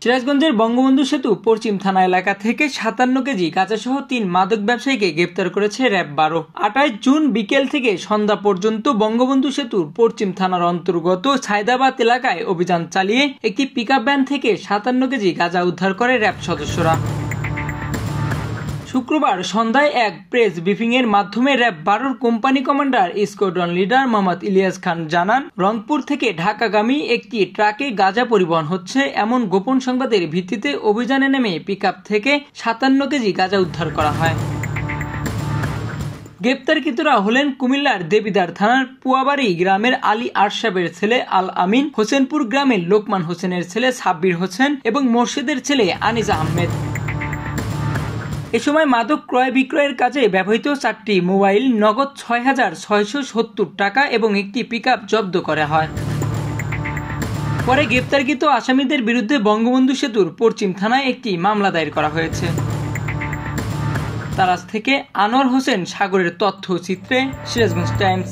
সিরাজগঞ্জের বঙ্গবন্ধু সেতু পশ্চিম থানা এলাকা থেকে ৫৭ কেজি গাঁজাসহ ৩ মাদক ব্যবসায়ীকে গ্রেপ্তার করেছে র‍্যাব-১২। ২৮ জুন বিকেল থেকে সন্ধ্যা পর্যন্ত বঙ্গবন্ধু সেতুর পশ্চিম থানার অন্তর্গত সায়দাবাদ এলাকায় অভিযান চালিয়ে একটি পিকআপ ভ্যান থেকে ৫৭ কেজি গাঁজা উদ্ধার করে র‍্যাব সদস্যরা। শুক্রবার সন্ধ্যায় এক প্রেস ব্রিফিংয়ের মাধ্যমে র‍্যাব-১২ company commander squadron leader Mohammad Ilias Khan জানান, রংপুর থেকে ঢাকাগামী একটি ট্রাকে গাঁজা পরিবহন হচ্ছে এমন গোপন সংবাদের ভিত্তিতে অভিযানে নেমে পিকআপ থেকে ৫৭ কেজি গাঁজা উদ্ধার করা হয়। গ্রেপ্তারকৃতরা হলেন কুমিল্লার দেবিদ্বার থানার পুয়াবাড়ি গ্রামের আলী আরশাবের ছেলে আল আমিন, হোসেনপুর গ্রামের লোকমান হোসেনের ছেলে সাব্বির হোসেন এবং মোর্শেদের ছেলে আনিস আহমেদ। এ সময় মাদক ক্রয় বিক্রয়ের কাজে ব্যবহৃত ৪টি মোবাইল, নগদ ৬,৬৭০ টাকা এবং একটি পিকআপ জব্দ করা হয়। পরে গ্রেপ্তারকৃত আসামিদের বিরুদ্ধে বঙ্গবন্ধু সেতুর পশ্চিম থানায় একটি মামলা দায়ের করা হয়েছে। তারাজ থেকে আনোয়ার হোসেন সাগরের তথ্যচিত্রে সিরাজগঞ্জ টাইমস।